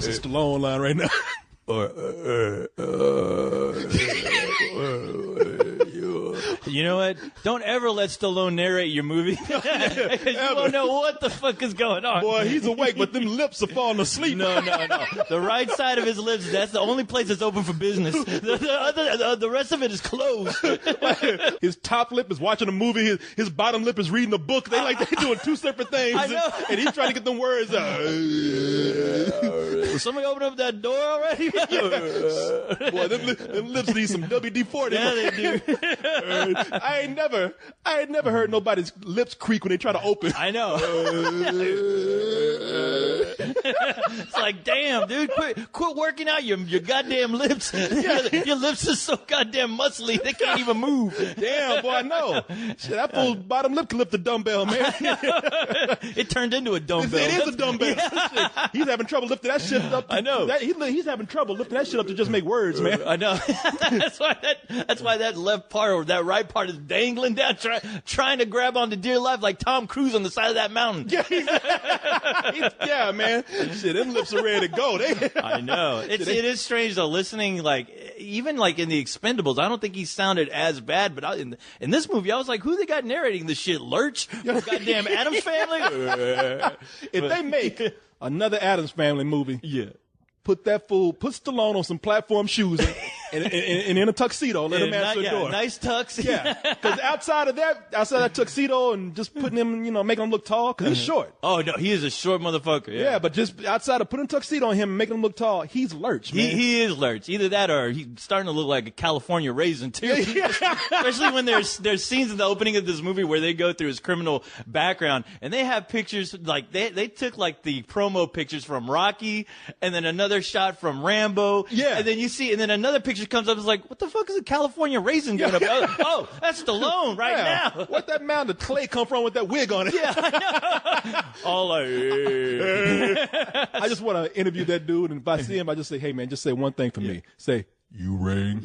That's a Stallone line right now. You know what? Don't ever let Stallone narrate your movie. Because you won't know what the fuck is going on. Boy, he's awake, but them lips are falling asleep. No. The right side of his lips, that's the only place that's open for business. The rest of it is closed. His top lip is watching a movie. His bottom lip is reading a book. They're doing two separate things. I know. And he's trying to get them words out. Will somebody open up that door already? Boy, them lips need some WD-40. Yeah, they do. I ain't never heard nobody's lips creak when they try to open. I know. It's like, damn, dude, quit working out your goddamn lips. Your lips are so goddamn muscly, they can't even move. Damn, boy, I know. Shit, that fool's bottom lip can lift a dumbbell, man. It turned into a dumbbell. It is a dumbbell. Shit, he's having trouble lifting that shit up. I know. He's having trouble lifting that shit up to just make words, man. I know. That's why that left part or that right part is dangling down, trying to grab onto dear life like Tom Cruise on the side of that mountain. Yeah, man. Shit, them lips are ready to go. I know. It is strange though. Listening, even in the Expendables, I don't think he sounded as bad. But in this movie, I was like, who they got narrating this shit? Lurch? Goddamn Addams Family? If they make another Addams Family movie, yeah. Put Stallone on some platform shoes and in a tuxedo, let him answer the door. Nice tux. Yeah, because outside that tuxedo and just putting him, making him look tall, because he's short. Oh, no, he is a short motherfucker. Yeah, but just outside of putting a tuxedo on him and making him look tall, he's Lurch, man. He is Lurch. Either that or he's starting to look like a California raisin, too. Especially when there's scenes in the opening of this movie where they go through his criminal background, and they have pictures, they took, the promo pictures from Rocky, and then another shot from Rambo. Yeah. And then and then another picture comes up, it's like, what the fuck is a California raisin doing up? Oh, that's Stallone now. What that mound of clay come from with that wig on it? Yeah, I know. All like, I just want to interview that dude, and if I see him, I just say, hey, man, just say one thing for me. Say, you rang.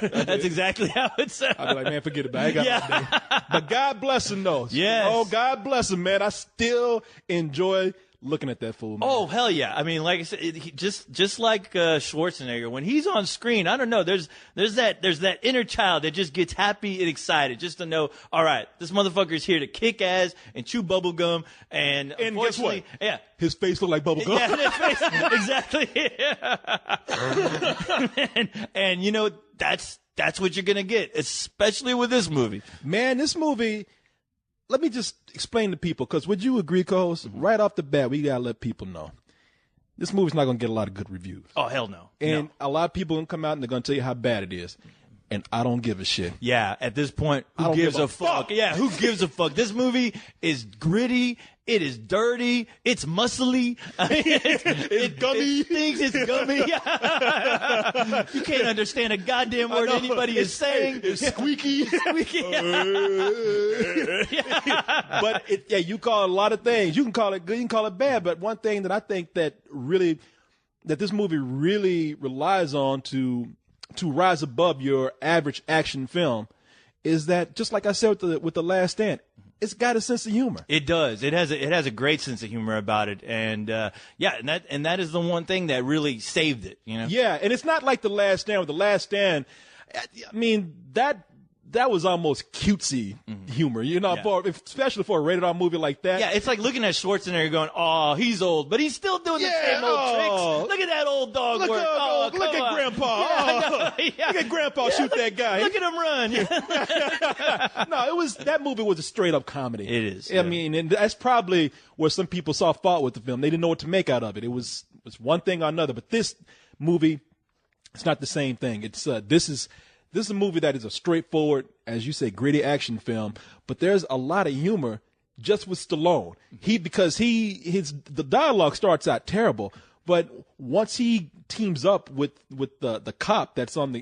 That's exactly how it sounds. I'd be like, man, forget it, man. I ain't got no day. But God bless him, though. Yes. Oh, God bless him, man. I still enjoy looking at that fool, man. Oh, hell yeah. I mean, like I said, just like Schwarzenegger, when he's on screen, I don't know, there's that inner child that just gets happy and excited just to know, all right, this motherfucker's here to kick ass and chew bubble gum, and guess what? Yeah. His face look like bubble gum. Yeah, his face, exactly. and that's what you're gonna get, especially with this movie. Man, this movie, let me just explain to people, because would you agree, co-host? Right off the bat, we got to let people know. This movie's not going to get a lot of good reviews. Oh, hell no. And a lot of people are going to come out and they're going to tell you how bad it is. And I don't give a shit. Yeah, at this point, who gives a fuck? Yeah, who gives a fuck? This movie is gritty. It is dirty. It's muscly. I mean, it's gummy. It thinks it's gummy. You can't understand a goddamn word anybody is saying. It's squeaky. Squeaky. But you call it a lot of things. You can call it good, you can call it bad. But one thing that I think that this movie really relies on to rise above your average action film is that, just like I said with the Last Stand, it's got a sense of humor. It does. It has a great sense of humor about it, and that is the one thing that really saved it. Yeah, and it's not like the Last Stand. With the Last Stand, I mean that was almost cutesy humor, especially for a rated R movie like that. Yeah, it's like looking at Schwarzenegger going, oh, he's old, but he's still doing the same old tricks. Look at that old dog work. Look at Grandpa. Look at Grandpa shoot that guy. Look at him run. No, that movie was a straight up comedy. It is. I mean, and that's probably where some people saw fault with the film. They didn't know what to make out of it. It was one thing or another. But this movie, it's not the same thing. It's this is a movie that is a straightforward, as you say, gritty action film, but there's a lot of humor just with Stallone. The dialogue starts out terrible, but once he teams up with the cop that's on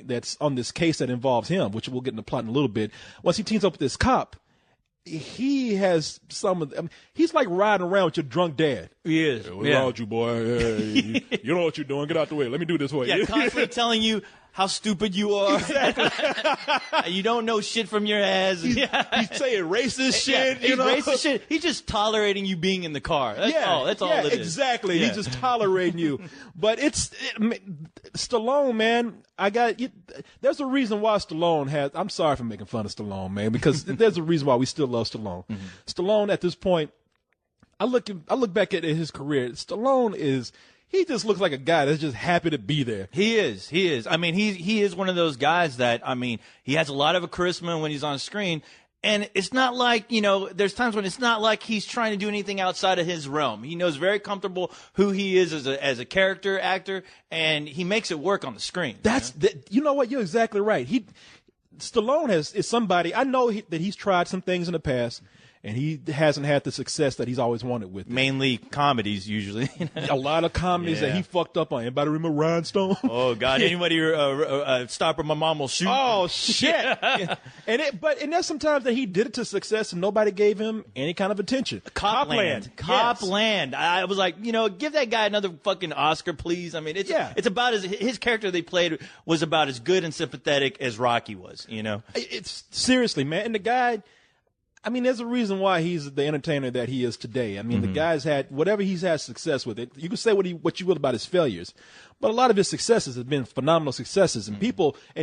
this case that involves him, which we'll get into plot in a little bit. Once he teams up with this cop, he has he's like riding around with your drunk dad. He is. What's wrong with you, boy? You know what you're doing. Get out the way. Let me do this for you. Yeah, constantly telling you how stupid you are. Exactly. You don't know shit from your ass. He's saying racist shit. He's racist shit. He's just tolerating you being in the car. That's all it is. Exactly. He's just tolerating you. But Stallone, man. There's a reason why Stallone has. I'm sorry for making fun of Stallone, man, because there's a reason why we still love Stallone. Mm-hmm. Stallone at this point, I look back at his career. Stallone he just looks like a guy that's just happy to be there. He is. I mean, he is one of those guys that, I mean, he has a lot of charisma when he's on screen. And it's not like, there's times when it's not like he's trying to do anything outside of his realm. He knows very comfortable who he is as a character actor, and he makes it work on the screen. You know what? You're exactly right. Stallone is somebody, I know that he's tried some things in the past, and he hasn't had the success that he's always wanted with. Mainly comedies, usually. A lot of comedies that he fucked up on. Anybody remember Rhinestone? Oh, God. Anybody stop or my mom will shoot? Oh, shit. And there's sometimes that he did it to success and nobody gave him any kind of attention. Copland. Copland. I was like, give that guy another fucking Oscar, please. I mean, it's about his character they played was about as good and sympathetic as Rocky was, It's seriously, man. And the guy, I mean, there's a reason why he's the entertainer that he is today. I mean, the guy's had whatever he's had success with it. You can say what you will about his failures, but a lot of his successes have been phenomenal successes, and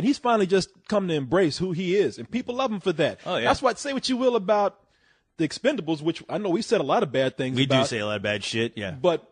he's finally just come to embrace who he is, and people love him for that. Oh, yeah. That's why, say what you will about the Expendables, which I know we said a lot of bad things about. We do say a lot of bad shit, yeah. But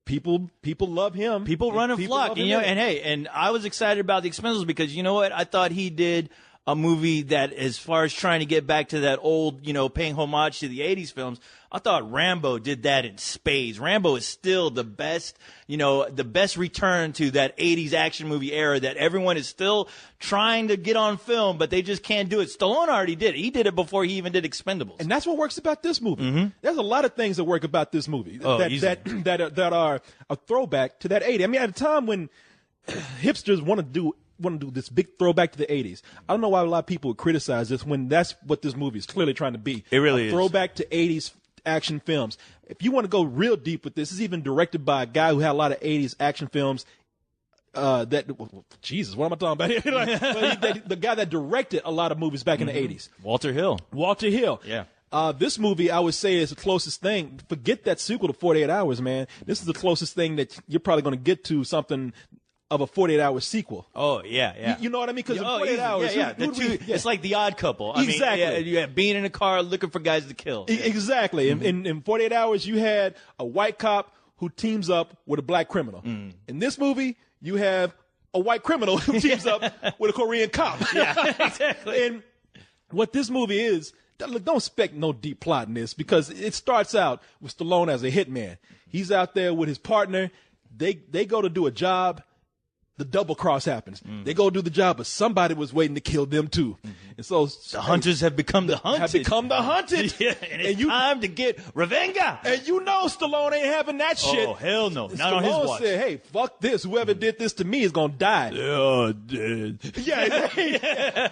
people love him. People run a flock, and I was excited about the Expendables because you know what? I thought he did a movie that, as far as trying to get back to that old, paying homage to the 80s films, I thought Rambo did that in spades. Rambo is still the best, the best return to that 80s action movie era that everyone is still trying to get on film, but they just can't do it. Stallone already did it. He did it before he even did Expendables. And that's what works about this movie. Mm-hmm. There's a lot of things that work about this movie that are a throwback to that 80s. I mean, at a time when hipsters want to do this big throwback to the 80s. I don't know why a lot of people would criticize this when that's what this movie is clearly trying to be. It really is. Throwback to 80s action films. If you want to go real deep with this is even directed by a guy who had a lot of 80s action films. Jesus, what am I talking about? The guy that directed a lot of movies back in the 80s. Walter Hill. Yeah. This movie, I would say, is the closest thing. Forget that sequel to 48 Hours, man. This is the closest thing that you're probably going to get to something of a 48-hour sequel. Oh, yeah. You know what I mean? Because in 48 hours, it's like The Odd Couple. Exactly. I mean, being in a car looking for guys to kill. Exactly. Mm-hmm. In 48 hours, you had a white cop who teams up with a black criminal. Mm. In this movie, you have a white criminal who teams up with a Korean cop. Yeah, exactly. And what this movie is, don't expect no deep plot in this because it starts out with Stallone as a hitman. He's out there with his partner. They go to do a job. The double cross happens. They go do the job, but somebody was waiting to kill them too. And so the hunters have become the hunted. Yeah, and it's time to get revenge. And Stallone ain't having that shit. Oh, hell no. Not Stallone on his watch. Said, hey, fuck this. Whoever did this to me is going to die. Oh, dead. Yeah,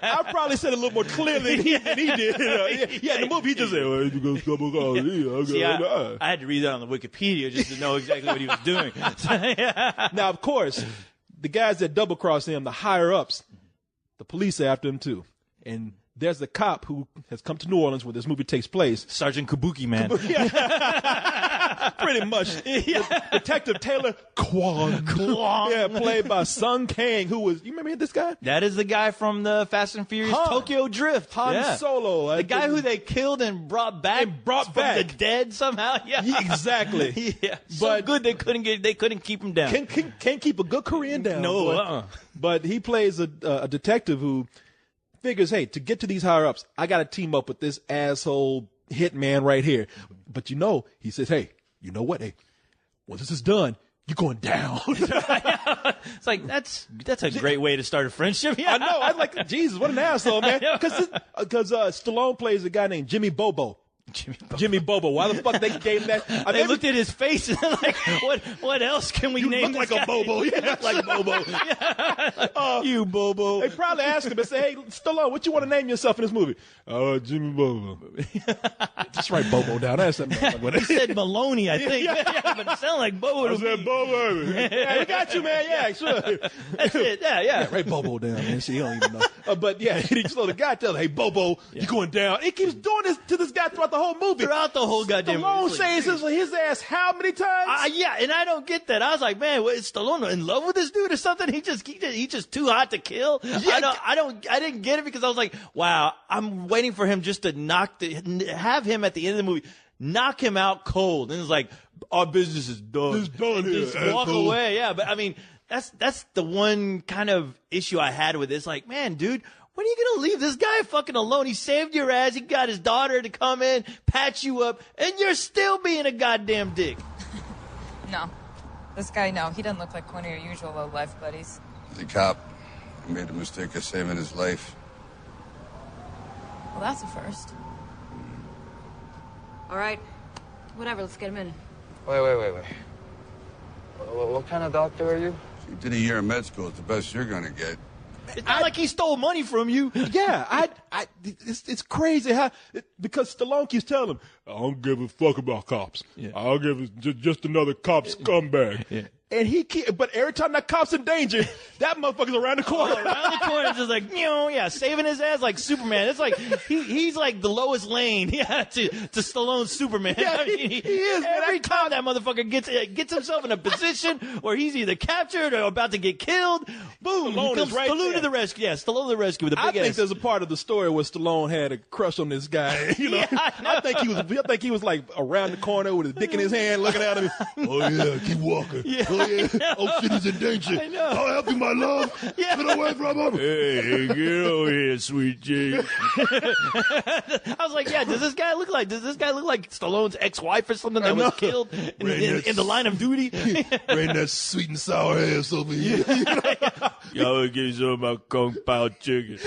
I probably said it a little more clearly than he did. In the movie, he just said, well, you go double cross. See, I had to read that on the Wikipedia just to know exactly what he was doing. Now, of course, the guys that double cross him, the higher ups, the police are after him too. And there's a cop who has come to New Orleans where this movie takes place. Sergeant Kabuki, man. Pretty much. Detective Taylor Kwong. Yeah, played by Sung Kang, who was, you remember this guy? That is the guy from the Fast and Furious Tokyo Drift. Han Solo. The guy who they killed and brought back. From the dead somehow. Yeah. Exactly. Yeah. So good they couldn't keep him down. Can't keep a good Korean down. No. But he plays a detective who figures, hey, to get to these higher ups, I got to team up with this asshole hitman right here. But he says, hey, you know what? Hey, once this is done, you're going down. It's like, that's a great way to start a friendship. Yeah. I know. I was like, Jesus, what an asshole, man. Because Stallone plays a guy named Jimmy Bobo. Jimmy Bobo. Why the fuck they gave him that? They looked at his face and they're like, what else can we name look this like guy? a Bobo. Yeah, like Bobo. You Bobo. They probably asked him and say, "Hey, Stallone, what you want to name yourself in this movie?" Jimmy Bobo. Just write Bobo down. That's that. He said Maloney, I think. Yeah, but it sounded like Bobo. I said Bobo. Yeah, we got you, man. Yeah, sure. That's it. Yeah. Write Bobo down, man. See, he don't even know. But yeah, so the guy tells him, "Hey, Bobo, you're going down." He keeps doing this to this guy throughout the whole movie. Throughout the whole goddamn Stallone movie. says his ass how many times? Yeah, and I don't get that. I was like, man, what, is Stallone in love with this dude or something? He's just too hot to kill. Yeah. I didn't get it because I was like, wow, I'm waiting for him just to have him at the end of the movie, knock him out cold, and it's like, our business is done. It's done here. Just walk away. Yeah, but I mean, that's the one kind of issue I had with this. Like, man, dude. When are you going to leave this guy fucking alone? He saved your ass. He got his daughter to come in, patch you up, and you're still being a goddamn dick. No. This guy, no. He doesn't look like one of your usual low-life buddies. The cop made the mistake of saving his life. Well, that's a first. All right. Whatever, let's get him in. Wait. What kind of doctor are you? You did a year of med school. It's the best you're going to get. It's not like he stole money from you. Yeah, it's crazy how because Stallone keeps telling him, "I don't give a fuck about cops. Yeah. I'll give it just another cop scumbag." Yeah. And but every time that cop's in danger, that motherfucker's around the corner. Around the corner, just like, saving his ass like Superman. It's like he's like the Lois Lane, to Stallone's Superman. Yeah, I mean, he is. Man. Every time that motherfucker gets himself in a position where he's either captured or about to get killed, boom, Stallone comes is right Stallone there. to the rescue. Yeah, Stallone to the rescue with a I big think ass. there's a part of the story where Stallone had a crush on this guy. Yeah, I know. I think he was like around the corner with his dick in his hand, looking at him. Oh yeah, keep walking. Yeah, Oh yeah. Oh shit, he's in danger. I know. I'll help you, my love. Yeah. Get away from him. Hey, get over here, sweet Jane. I was like, yeah, does this guy look like Stallone's ex-wife or something that was killed in the line of duty? Bring that sweet and sour ass over here. Y'all get some of my kung pao chicken.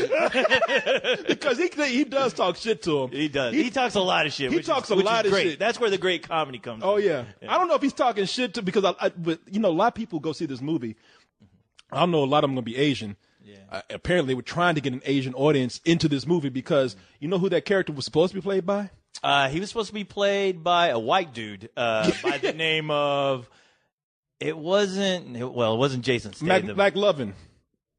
Because he does talk shit to him. He does. He talks a lot of shit. He which talks is a lot of great. shit. That's where the great comedy comes. Oh from. yeah. I don't know if he's talking shit to because but a lot of people go see this movie. I don't know a lot of them gonna be Asian. Yeah. Apparently, they were trying to get an Asian audience into this movie because you know who that character was supposed to be played by? He was supposed to be played by a white dude by the name of. It wasn't Jason Statham. McLovin.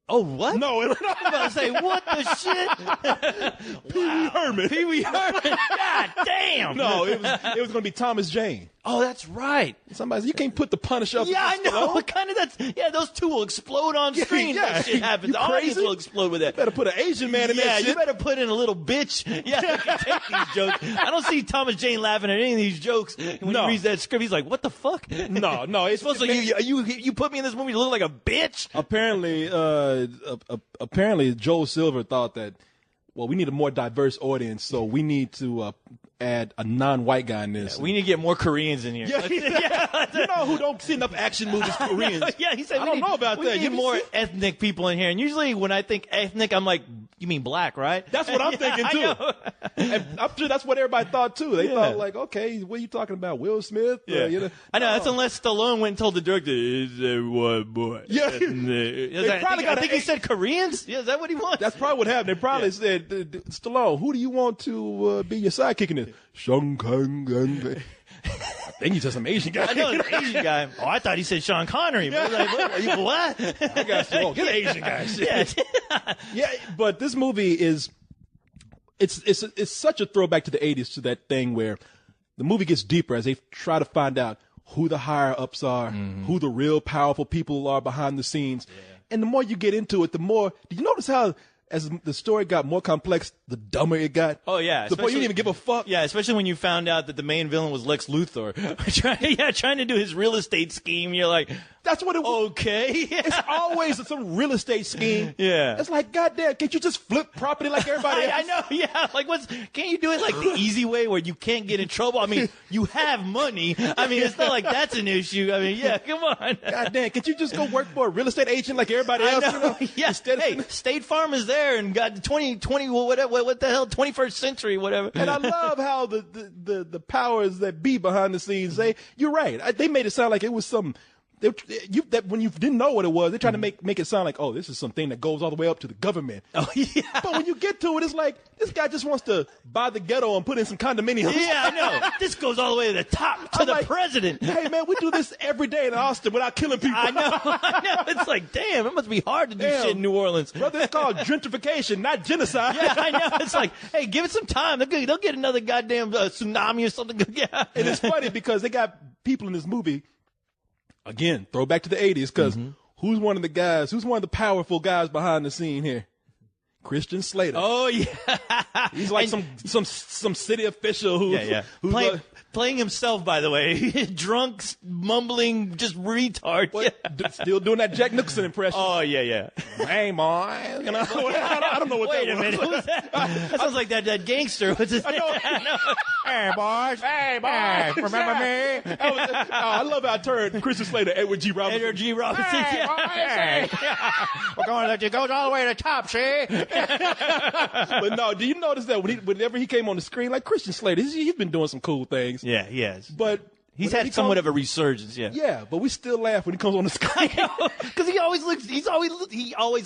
Oh, what? No, I'm about to say, what the shit? Pee Wee Herman. Pee Wee Herman. God damn. No, it was going to be Thomas Jane. Oh, that's right. Somebody said, you can't put the Punisher up. Yeah, I against know. Stallone. What kind of those two will explode on screen. Yeah. That shit happens. You The audience crazy? will explode with that. You better put an Asian man in that Yeah, shit. you better put in a little bitch. Yeah, that can take these jokes. I don't see Thomas Jane laughing at any of these jokes. When he reads that script, he's like, what the fuck? No, It's supposed to you put me in this movie to look like a bitch? Apparently, Joel Silver thought that, well, we need a more diverse audience, so we need to add a non-white guy in this. We need to get more Koreans in here. You know who don't see enough action movies? Koreans. Yeah, he said. I don't know about we that. Need You more see- ethnic people in here, and usually when I think ethnic, I'm like, you mean black, right? That's what I'm thinking too. I know. And I'm sure that's what everybody thought too. They thought like, okay, what are you talking about? Will Smith? Yeah. I know. That's No. unless Stallone went and told the director, "Is there one boy?" Yeah. I think he said Koreans. Yeah, is that what he wants? That's probably what happened. They probably said, Stallone, who do you want to be your sidekick in this? Sean Kang. I think he's just some Asian guy. I know, an Asian guy. Oh, I thought he said Sean Connery. But I was like, what? I got you. Get an Asian guy. Yeah. Yeah, but this movie is it's such a throwback to the 80s, to that thing where the movie gets deeper as they try to find out who the higher ups are, who the real powerful people are behind the scenes. Yeah. And the more you get into it, the more. Did you notice how as the story got more complex, the dumber it got? Oh yeah, the point you didn't even give a fuck. Yeah, especially when you found out that the main villain was Lex Luthor, trying to do his real estate scheme. You're like, That's what it was. Okay. It's always some real estate scheme. Yeah. It's like, goddamn, can't you just flip property like everybody else? I know, yeah. Like, can't you do it like the easy way where you can't get in trouble? I mean, you have money. I mean, it's not like that's an issue. I mean, yeah, come on. Goddamn, can't you just go work for a real estate agent like everybody else? I know. You know? Yeah. Hey, State Farm is there and got 20, whatever, what the hell, 21st century, whatever. And I love how the powers that be behind the scenes say, you're right. They made it sound like it was some. That when you didn't know what it was, they tried to make it sound like, oh, this is something that goes all the way up to the government. Oh, yeah. But when you get to it, it's like, this guy just wants to buy the ghetto and put in some condominiums. Yeah, I know. This goes all the way to the top, to the president. Hey, man, we do this every day in Austin without killing people. I know. It's like, damn, it must be hard to do shit in New Orleans. Brother, it's called gentrification, not genocide. Yeah, I know. It's like, hey, give it some time. They'll get another goddamn tsunami or something. Yeah. And it's funny because they got people in this movie, again, throwback to the 80s, because who's one of the powerful guys behind the scene here? Christian Slater. Oh, yeah. He's like some city official who's playing himself, by the way. Drunk, mumbling, just retard. Still doing that Jack Nicholson impression. Oh, yeah. Hey, boy. You know, I don't know what Wait that a minute. was. Who's that? That sounds like that gangster. What's his name? Hey, boys. Hey, boys. Remember me? I love how I turned Christian Slater, Edward G. Robinson. Edward G. Robinson. Hey, We're going to let you go all the way to the top, see? But no, do you notice that whenever he came on the screen, like Christian Slater, he's been doing some cool things. Yeah, he has. But he's had somewhat of a resurgence, yeah. Yeah, but we still laugh when he comes on the screen. Because he always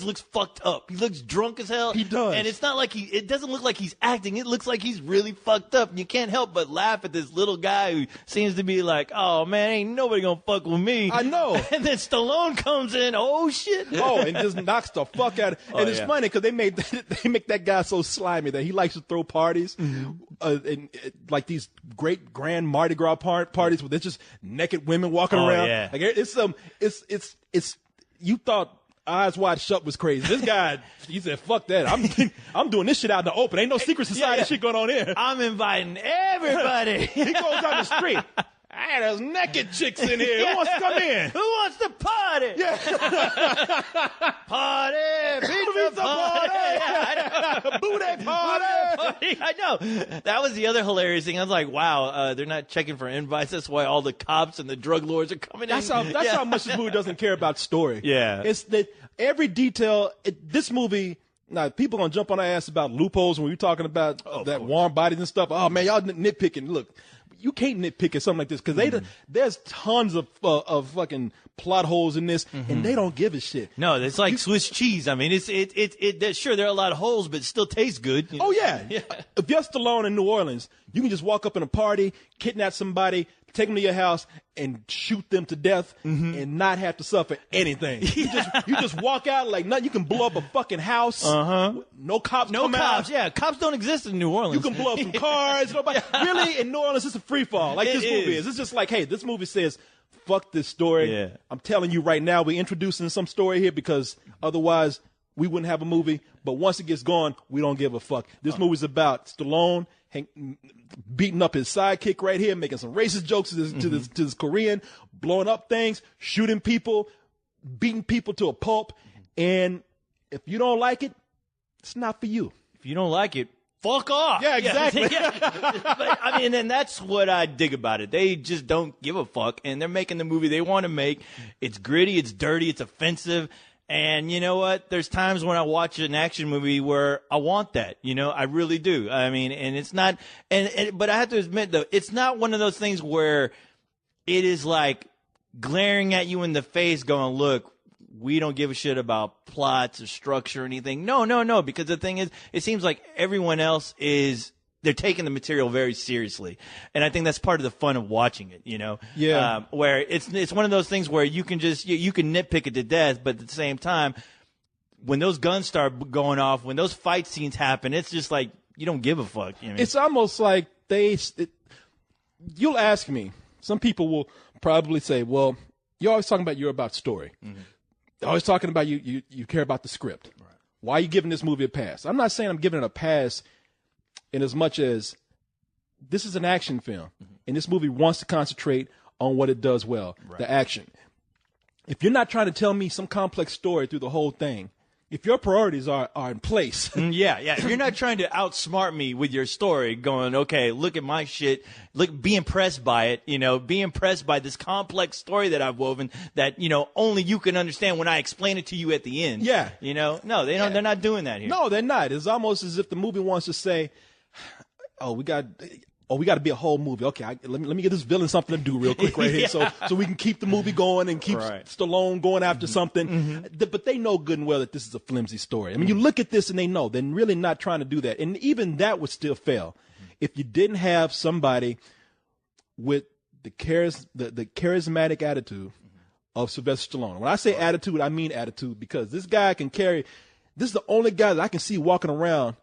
looks fucked up. He looks drunk as hell. He does. And it's not like it doesn't look like he's acting. It looks like he's really fucked up. And you can't help but laugh at this little guy who seems to be like, oh man, ain't nobody gonna fuck with me. I know. And then Stallone comes in, oh shit. Oh, and just knocks the fuck out of it. And it's funny because they make that guy so slimy that he likes to throw parties, and like these great grand Mardi Gras parties where there's just naked women walking around. Yeah. Like it's you thought Eyes Wide Shut was crazy. This guy, he said, fuck that. I'm doing this shit out in the open. Ain't no secret society shit going on here. I'm inviting everybody. He goes down the street. Hey, there's naked chicks in here. Who wants to come in? Who wants to party? Yeah. Party, pizza party. Booty party. I know. That was the other hilarious thing. I was like, wow, they're not checking for invites. That's why all the cops and the drug lords are coming That's in. how much this movie doesn't care about story. Yeah. It's that every detail, this movie, now people going to jump on our ass about loopholes when we're talking about that warm bodies and stuff. Oh, man, y'all nitpicking. Look. You can't nitpick at something like this because there's tons of fucking plot holes in this, and they don't give a shit. No, it's like Swiss cheese. I mean, sure there are a lot of holes, but it still tastes good. Oh yeah. If you're Stallone in New Orleans, you can just walk up in a party, kidnap somebody, take them to your house, and shoot them to death, and not have to suffer anything. You just walk out like nothing. You can blow up a fucking house. No cops. No come cops. out. Yeah, cops don't exist in New Orleans. You can blow up some cars. Nobody really in New Orleans. It's a free fall like this movie is. It's just like, hey, this movie says, fuck this story. Yeah. I'm telling you right now, we're introducing some story here because otherwise we wouldn't have a movie. But once it gets going, we don't give a fuck. This movie's about Stallone beating up his sidekick right here, making some racist jokes to this Korean, blowing up things, shooting people, beating people to a pulp. And if you don't like it, it's not for you. If you don't like it, fuck off. Yeah, exactly. But, I mean, and that's what I dig about it. They just don't give a fuck, and they're making the movie they want to make. It's gritty, it's dirty, it's offensive. And you know what? There's times when I watch an action movie where I want that. You know, I really do. I mean, and it's not, but I have to admit though, it's not one of those things where it is like glaring at you in the face going, look, we don't give a shit about plots or structure or anything. No. Because the thing is, it seems like everyone else they're taking the material very seriously. And I think that's part of the fun of watching it, you know? Yeah. Where it's one of those things where you can just, you can nitpick it to death, but at the same time, when those guns start going off, when those fight scenes happen, it's just like, you don't give a fuck. You know what I mean? It's almost like you'll ask me, some people will probably say, well, you're always talking about story. They're always talking about you care about the script. Right. Why are you giving this movie a pass? I'm not saying I'm giving it a pass in as much as this is an action film, and this movie wants to concentrate on what it does well, the action. if you're not trying to tell me some complex story through the whole thing, if your priorities are in place. Yeah. If you're not trying to outsmart me with your story, going, okay, look at my shit, be impressed by it, be impressed by this complex story that I've woven that, only you can understand when I explain it to you at the end. Yeah. No, they don't, they're not doing that here. No, they're not. It's almost as if the movie wants to say, we got to be a whole movie. Okay, let me get this villain something to do real quick right here, so we can keep the movie going and keep Stallone going after something. But they know good and well that this is a flimsy story. I mean, you look at this and they know they're really not trying to do that, and even that would still fail if you didn't have somebody with the charismatic attitude of Sylvester Stallone. When I say attitude, I mean attitude, because this guy can carry. This is the only guy that I can see walking around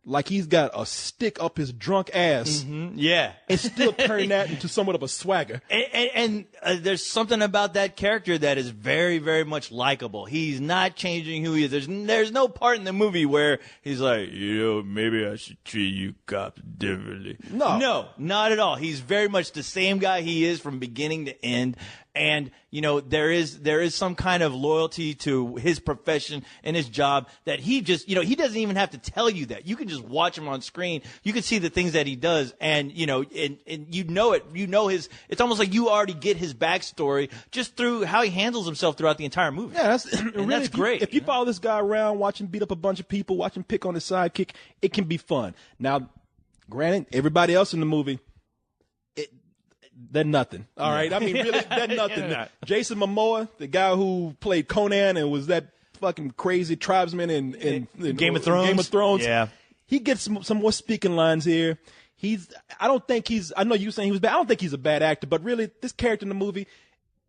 like he's got a stick up his drunk ass, and still turn that into somewhat of a swagger. And there's something about that character that is very, very much likable. He's not changing who he is. There's no part in the movie where he's like, maybe I should treat you cops differently. No, not at all. He's very much the same guy he is from beginning to end. And, there is some kind of loyalty to his profession and his job that he just, he doesn't even have to tell you that. You can just watch him on screen. You can see the things that he does, and, and it. It's almost like you already get his backstory just through how he handles himself throughout the entire movie. Yeah, that's great. If you follow this guy around, watch him beat up a bunch of people, watch him pick on his sidekick, it can be fun. Now, granted, everybody else in the movie, they're nothing. All right. I mean, really, they're nothing. Jason Momoa, the guy who played Conan and was that fucking crazy tribesman in Game of Thrones. Yeah. He gets some more speaking lines here. I know you saying he was bad. I don't think he's a bad actor, but really, this character in the movie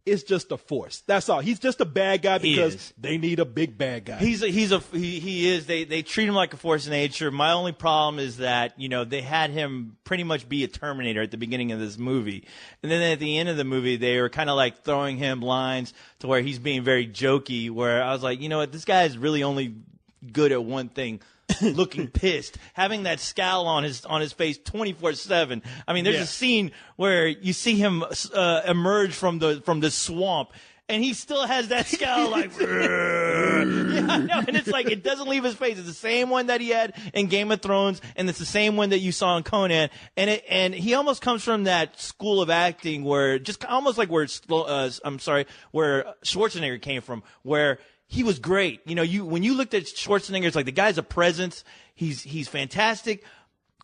is just a force. That's all. He's just a bad guy because they need a big bad guy. He is. They treat him like a force of nature. My only problem is that, they had him pretty much be a Terminator at the beginning of this movie. And then at the end of the movie, they were kind of like throwing him lines to where he's being very jokey, where I was like, what, this guy is really only good at one thing. Looking pissed, having that scowl on his face 24/7. I mean, there's a scene where you see him emerge from the swamp, and he still has that scowl like, and it's like it doesn't leave his face. It's the same one that he had in Game of Thrones, and it's the same one that you saw in Conan. And he almost comes from that school of acting where just almost like where Schwarzenegger came from, where he was great. When you looked at Schwarzenegger, it's like the guy's a presence. He's fantastic.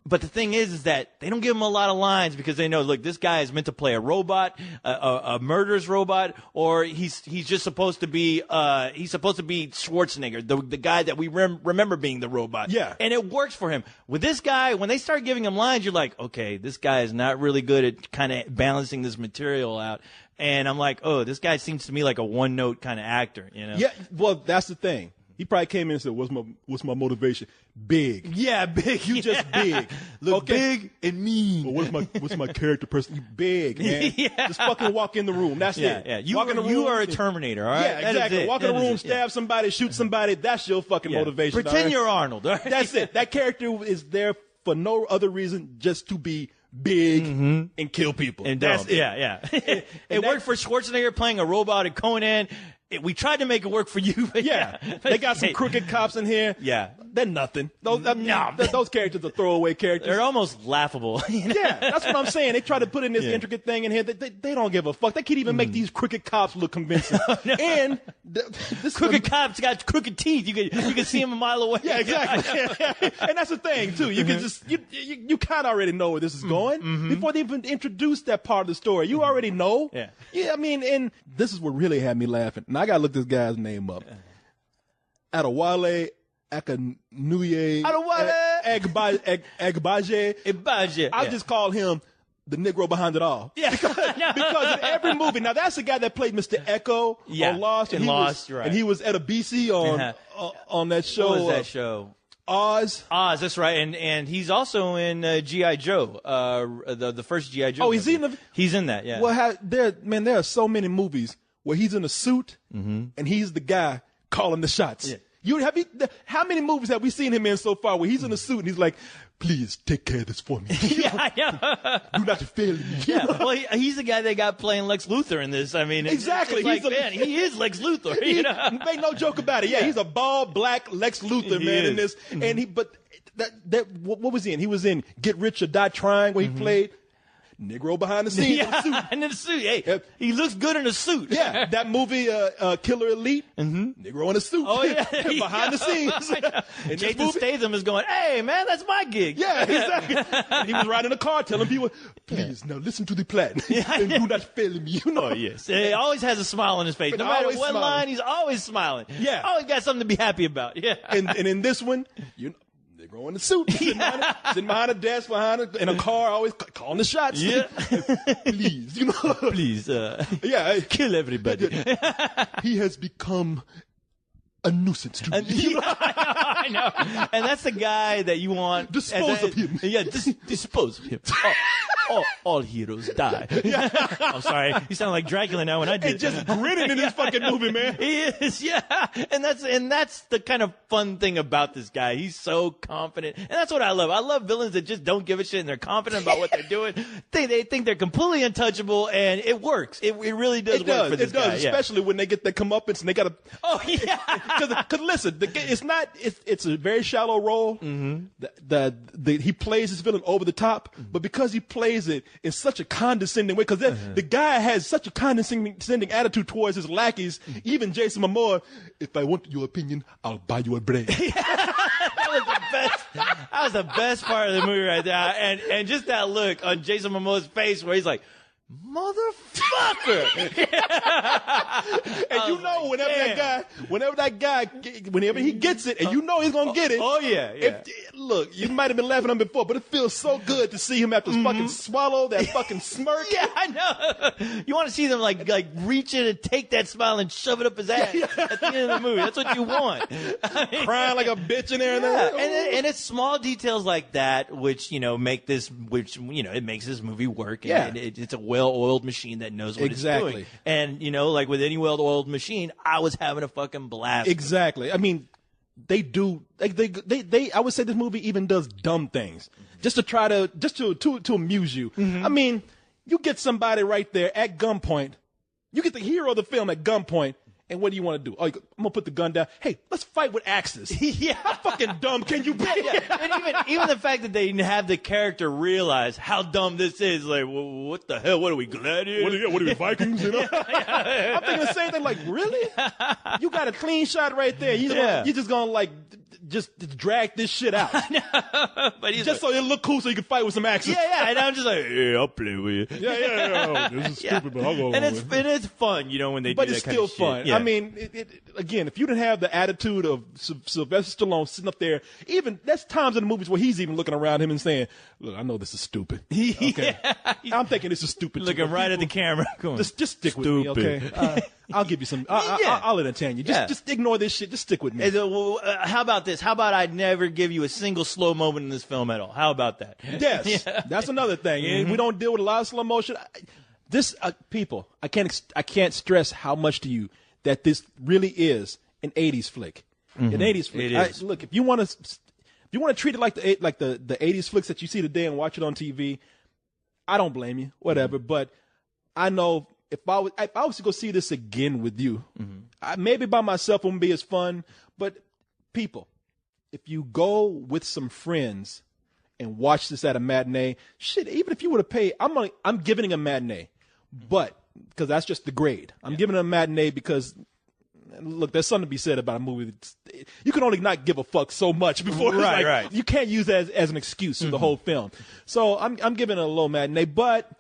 But the thing is that they don't give him a lot of lines because they know, look, this guy is meant to play a robot, a murderous robot, or he's just supposed to be Schwarzenegger, the guy that we remember being the robot. Yeah. And it works for him. With this guy, when they start giving him lines, you're like, okay, this guy is not really good at kind of balancing this material out. And I'm like, oh, this guy seems to me like a one-note kind of actor, Yeah, well, that's the thing. He probably came in and said, what's my motivation? Big. Yeah, big. You just big. Look big and mean. Well, what's my character person? You big, man. Just fucking walk in the room. That's it. Yeah. You are a Terminator, all right? Yeah, exactly. Walk in the room, stab somebody, shoot somebody. That's your fucking motivation. Pretend you're Arnold. All right? That's it. That character is there for no other reason just to be big and kill people. And that's it. Yeah. It worked for Schwarzenegger playing a robot in Conan. We tried to make it work for you. But they got some crooked cops in here. Yeah. They're nothing. Those characters are throwaway characters. They're almost laughable. Yeah, that's what I'm saying. They try to put in this intricate thing in here. They don't give a fuck. They can't even make these crooked cops look convincing. And this crooked cops got crooked teeth. You can see them a mile away. Yeah, exactly. And that's the thing too. You can just you kind of already know where this is going before they even introduce that part of the story. You already know. Yeah. I mean, and this is what really had me laughing. And I gotta look this guy's name up. Adewale Akanuye Agbaje. I just call him the Negro behind it all. Yeah. Because in every movie, now that's the guy that played Mr. Echo on Lost. And he was Edabisi on that show. What was that show? Oz, that's right, and he's also in G.I. Joe, the first G.I. Joe. Oh, he's in that, yeah. Well, there are so many movies where he's in a suit and he's the guy calling the shots. Yeah. How many movies have we seen him in so far where he's in a suit and he's like, please take care of this for me. Yeah, I know. Do not fail me. Yeah, well, he's the guy they got playing Lex Luthor in this. I mean, exactly. It's like, man, he is Lex Luthor. Make no joke about it. Yeah, he's a bald black Lex Luthor, man, in this. And what was he in? He was in Get Rich or Die Trying, where he played Negro behind the scenes in a suit. In the suit. Hey, he looks good in a suit. Yeah, that movie, Killer Elite, Negro in a suit. Oh, yeah. Behind the scenes. Jason Statham is going, hey, man, that's my gig. Yeah, exactly. He was riding a car telling people, please, now listen to the plan and do not fail me. You know? Oh, yes. He always has a smile on his face. No matter what line, he's always smiling. Yeah. Always got something to be happy about. Yeah. And in this one, Negro in the suit, sitting behind a desk, in a car, always calling the shots. Yeah. Please, Please, kill everybody. He has become a nuisance to me. I know. And that's the guy that you want. Dispose of him. Yeah, dispose of him. All heroes die. I'm sorry. You sound like Dracula now when I did And just grinning in this fucking movie, man. He is, yeah. And that's the kind of fun thing about this guy. He's so confident. And that's what I love. I love villains that just don't give a shit and they're confident about what they're doing. They think they're completely untouchable and it works. It really does work for this guy. Especially when they get their comeuppance and they got to. Oh, yeah. Because listen, it's a very shallow role. He plays his villain over the top, but because he plays it in such a condescending way, because the guy has such a condescending attitude towards his lackeys, even Jason Momoa, if I want your opinion, I'll buy you a brain. That was the best. That was the best part of the movie right there. And just that look on Jason Momoa's face where he's like, motherfucker. And whenever he gets it, and you know he's gonna get it. Oh yeah. Look, you might have been laughing at him before, but it feels so good to see him after fucking swallow that fucking smirk. Yeah, I know. You want to see them like reach in and take that smile and shove it up his ass at the end of the movie. That's what you want. Crying like a bitch in there. And it's small details like that which make this, it makes this movie work. And it's a well-oiled machine that knows what it's doing. And like with any well-oiled machine, I was having a fucking blast. Exactly. I mean, they do. They. I would say this movie even does dumb things just to amuse you. I mean, you get somebody right there at gunpoint. You get the hero of the film at gunpoint. And what do you want to do? Oh, I'm going to put the gun down. Hey, let's fight with axes. How fucking dumb can you be? And even the fact that they have the character realize how dumb this is. Like, well, what the hell? What are we, gladiators? What are we, Vikings? I'm thinking the same thing. Like, really? You got a clean shot right there. You're just going to, just drag this shit out. But just so it look cool so you can fight with some axes. Yeah. And I'm just like, yeah, I'll play with you. Yeah. This is stupid, but I'll go and it's fun, when they do that kind of shit. But it's still fun. Yeah. I mean, again, if you didn't have the attitude of Sylvester Stallone sitting up there, even there's times in the movies where he's even looking around him and saying, look, I know this is stupid. Okay. I'm thinking this is stupid. Looking right at the camera. Just stick with me, okay? I'll give you some. I'll entertain you. Just ignore this shit. Just stick with me. How about this? How about I never give you a single slow moment in this film at all? How about that? Yes, that's another thing. We don't deal with a lot of slow motion. People, I can't stress how much to you that this really is an '80s flick. An '80s flick. It is. Look, if you want to treat it like the '80s flicks that you see today and watch it on TV, I don't blame you. Whatever, but I know. If I was to go see this again with you, maybe by myself wouldn't be as fun. But people, if you go with some friends and watch this at a matinee, shit, even if you would have paid, I'm giving it a matinee, but because that's just the grade. I'm giving it a matinee because, look, there's something to be said about a movie. You can only not give a fuck so much before right. You can't use that as an excuse through the whole film. So I'm giving it a low matinee, but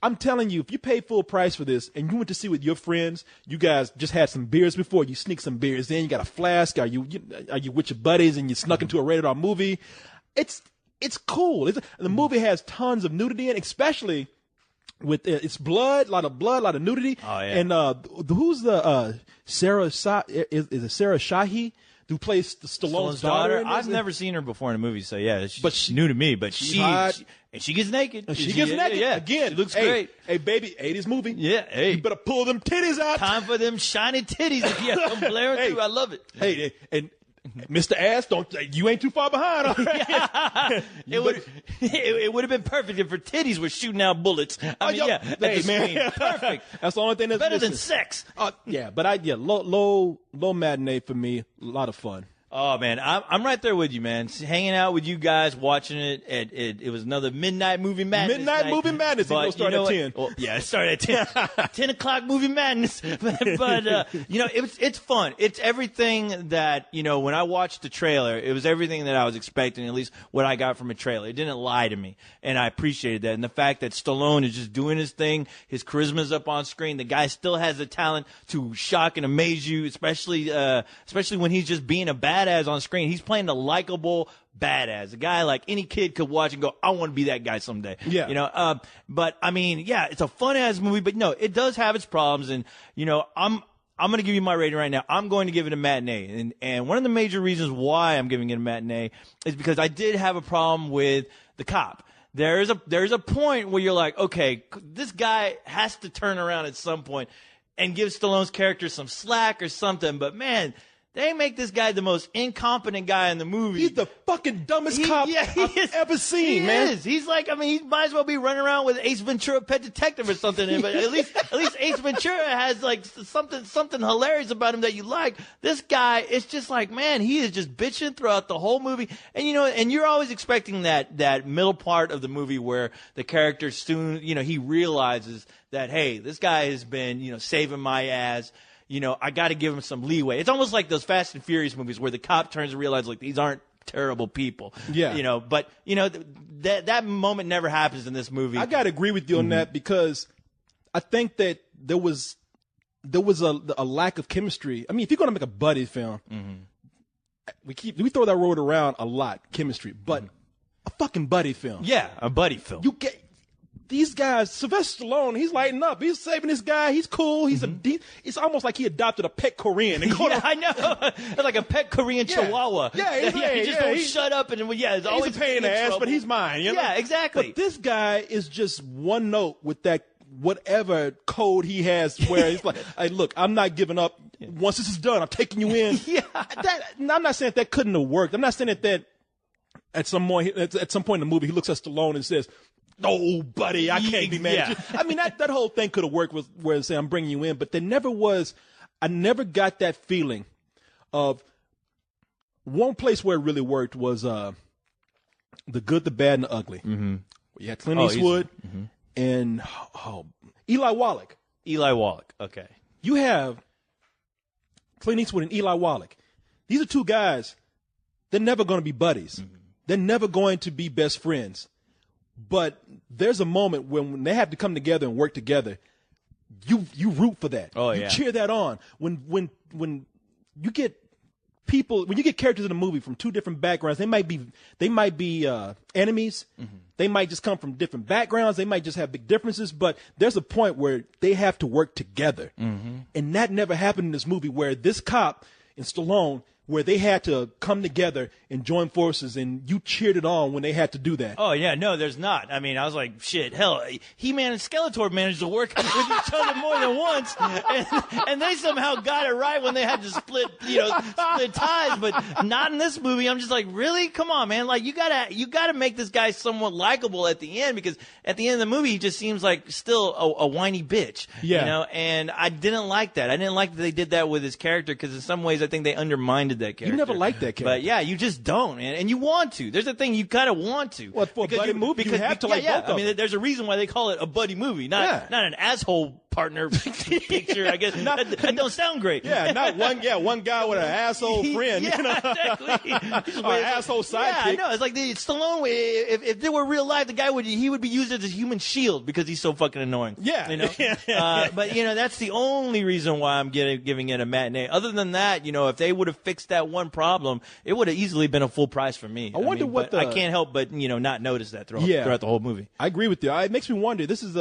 I'm telling you, if you pay full price for this and you went to see with your friends, you guys just had some beers before, you sneak some beers in, you got a flask, are you with your buddies and you snuck into a rated R movie? It's cool. The movie has tons of nudity in it, especially with it's blood, a lot of nudity. Oh, yeah. And who's the Sarah is it Sarah Shahi? who plays Stallone's daughter. In this. I've never seen her before in a movie, so yeah, she's she- new to me. But she's she hot. and she gets naked. And she gets naked. Yeah, Again, she looks hey, great. Hey, baby, 80s movie. Yeah, hey. You better pull them titties out. Time for them shiny titties. Yeah, I'm blaring Hey. through. I love it. Hey, and Mr. Ass, you ain't too far behind. All right? It would have been perfect if her titties were shooting out bullets. I mean, at the screen. Perfect. That's the only thing that's Better than missing. sex. Low matinee for me. A lot of fun. Oh man, I'm right there with you, man. Hanging out with you guys, watching it. It was another midnight movie madness. Midnight night. movie madness. But It's gonna start you know at 10. Well, yeah, it started at 10. 10 o'clock movie madness. But it's fun. It's everything that when I watched the trailer, it was everything that I was expecting. At least what I got from a trailer. It didn't lie to me, and I appreciated that. And the fact that Stallone is just doing his thing, his charisma's up on screen. The guy still has the talent to shock and amaze you, especially when he's just being a badass on screen. He's playing a likable badass, a guy like any kid could watch and go, I want to be that guy someday. Yeah. But I mean, yeah, it's a fun ass movie, but no, it does have its problems. And I'm going to give you my rating right now. I'm going to give it a matinee. And one of the major reasons why I'm giving it a matinee is because I did have a problem with the cop. There's a point where you're like, okay, this guy has to turn around at some point and give Stallone's character some slack or something. But man, they make this guy the most incompetent guy in the movie. He's the fucking dumbest cop I've ever seen, man. He's like, I mean, he might as well be running around with Ace Ventura, Pet Detective, or something. But at least Ace Ventura has like something hilarious about him that you like. This guy is just like, man, he is just bitching throughout the whole movie. And and you're always expecting that middle part of the movie where the character soon, he realizes that, hey, this guy has been, saving my ass. I got to give him some leeway. It's almost like those Fast and Furious movies where the cop turns and realizes, like, these aren't terrible people. Yeah. But that moment never happens in this movie. I got to agree with you on that because I think that there was a lack of chemistry. I mean, if you're going to make a buddy film, we throw that word around a lot, chemistry, but a fucking buddy film. Yeah, a buddy film. You get these guys, Sylvester Stallone, he's lighting up. He's saving this guy. He's cool. He's it's almost like he adopted a pet Korean. And I know. Like a pet Korean chihuahua. Yeah, he just don't shut up and it's always he's a pain in the ass, trouble. but he's mine. Yeah, exactly. But this guy is just one note with that whatever code he has where he's like, hey, look, I'm not giving up. Once this is done, I'm taking you in. I'm not saying that couldn't have worked. I'm not saying that at some point in the movie he looks at Stallone and says, "Oh, buddy, I can't be mad at you." I mean, that whole thing could have worked with where they say, "I'm bringing you in," but there never was. I never got that feeling of one place where it really worked was The Good, the Bad, and the Ugly. Mm-hmm. You had Clint Eastwood and Eli Wallach. Eli Wallach. Okay. You have Clint Eastwood and Eli Wallach. These are two guys. They're never going to be buddies. Mm-hmm. They're never going to be best friends. But there's a moment when they have to come together and work together. You root for that. Oh, you cheer that on. When you get people, when you get characters in a movie from two different backgrounds, they might be enemies. Mm-hmm. They might just come from different backgrounds. They might just have big differences. But there's a point where they have to work together, and that never happened in this movie. Where this cop and Stallone, where they had to come together and join forces, and you cheered it on when they had to do that. Oh, yeah, no, there's not. I mean, I was like, shit, hell, He-Man and Skeletor managed to work with each other more than once, and they somehow got it right when they had to split ties, but not in this movie. I'm just like, really? Come on, man. Like, you gotta make this guy somewhat likable at the end, because at the end of the movie, he just seems like still a whiny bitch. Yeah. And I didn't like that. I didn't like that they did that with his character, because in some ways, I think they undermined that character. You never liked that character. But yeah, you just don't, man. And you want to. There's a thing you kind of want to. Well, for a buddy movie, you have to like both of them. I mean, there's a reason why they call it a buddy movie, not an asshole partner picture, I guess. That don't sound great. Yeah, not one guy with an asshole friend. Exactly. Or an asshole sidekick. Yeah, I know. It's like Stallone, if there were real life, the guy would be used as a human shield because he's so fucking annoying. Yeah. But that's the only reason why I'm giving it a matinee. Other than that, if they would have fixed that one problem, it would have easily been a full price for me. I can't help but not notice that throughout the whole movie. I agree with you. It makes me wonder. This is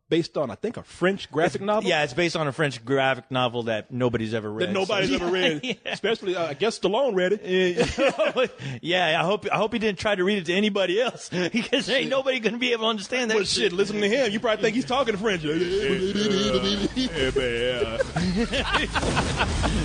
based on, I think, a French graphic novel. Yeah, it's based on a French graphic novel that nobody's ever read. That nobody's ever read. Yeah. Especially, I guess Stallone read it. Yeah, I hope he didn't try to read it to anybody else because there ain't nobody going to be able to understand that. Well, shit, listen to him. You probably think he's talking French.